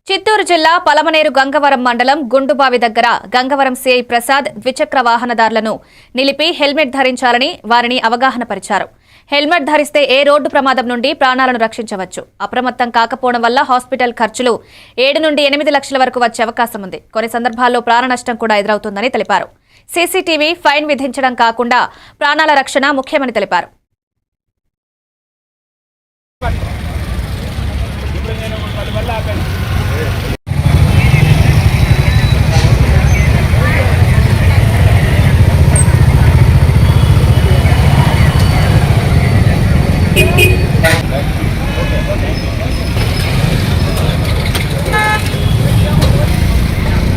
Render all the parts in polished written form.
చిత్తూరు జిల్లా పలమనేరు గంగవరం మండలం గుండుబావి దగ్గర గంగవరం సిఐ ప్రసాద్ ద్విచక్ర వాహనదారులను నిలిపి హెల్మెట్ ధరించాలని వారిని అవగాహన పరిచారు. హెల్మెట్ ధరిస్తే ఏ రోడ్డు ప్రమాదం నుండి ప్రాణాలను రక్షించవచ్చు. అప్రమత్తం కాకపోవడం వల్ల హాస్పిటల్ ఖర్చులు 7 నుండి 8 లక్షల వరకు వచ్చే అవకాశం ఉంది. కొన్ని సందర్భాల్లో ప్రాణ నష్టం కూడా ఎదురవుతుందని తెలిపారు. సీసీటీవీ ఫైన్ విధించడం కాకుండా ప్రాణాల రక్షణ ముఖ్యమని తెలిపారు.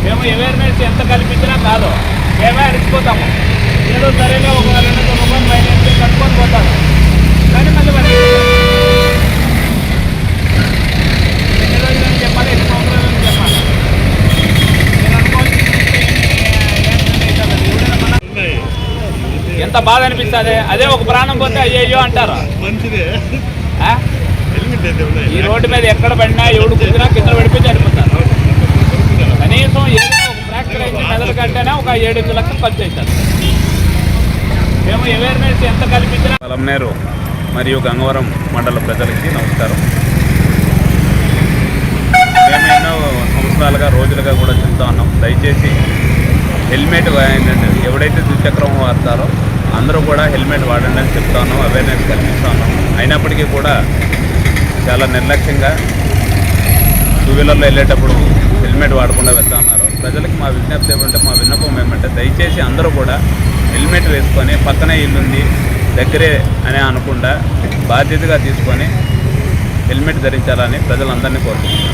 మేము అవేర్నెస్ ఎంత కల్పించినా కాదు, మేమే అడిచిపోతాము. ఏదో సరేగా ఒక 200 రూపాయలు పైన కట్టుకొని పోతారు, కానీ మళ్ళీ ఎన్ని రోజులని చెప్పాలి, ఎన్ని సంవత్సరాలని చెప్పాలి. నేను అనుకోవాల్సింది ఎంత బాధ అనిపిస్తుంది. అదే ఒక ప్రాణం పోతే అయ్యో అంటారు. ఈ రోడ్డు మీద ఎక్కడ పడినా ఎవడు కుదిరినా కింద పడిపోయి చనిపోతారు. కనీసం ఏదైనా ఒక ఫ్రాక్చర్ అయితే మెదడు కంటేనే ఒక 7-8 లక్షలు ఖర్చు అవుతుంది. మేము అవేర్నెస్ ఎంత కల్పించినా. పలమనేరు మరియు గంగవరం మండల ప్రజలకి నమస్కారం. మేము ఎన్నో సంవత్సరాలుగా రోజులుగా కూడా చెప్తా ఉన్నాం, దయచేసి హెల్మెట్ ఎవడైతే ద్విచక్రం వాడతారో అందరూ కూడా హెల్మెట్ వాడండి అని చెప్తా ఉన్నాం, అవేర్నెస్ కల్పిస్తూ ఉన్నాం. అయినప్పటికీ కూడా చాలా నిర్లక్ష్యంగా టూ వీలర్లో వెళ్ళేటప్పుడు హెల్మెట్ వాడకుండా వెళ్తా ఉన్నారు. ప్రజలకు మా విజ్ఞప్తి ఏమంటే, మా విన్నపం ఏమంటే, దయచేసి అందరూ కూడా హెల్మెట్ వేసుకొని పక్కనే ఇల్లుంది దగ్గరే అని అనకుండా బాధ్యతగా తీసుకొని హెల్మెట్ ధరించాలని ప్రజలందరినీ కోరుకుంటున్నాను.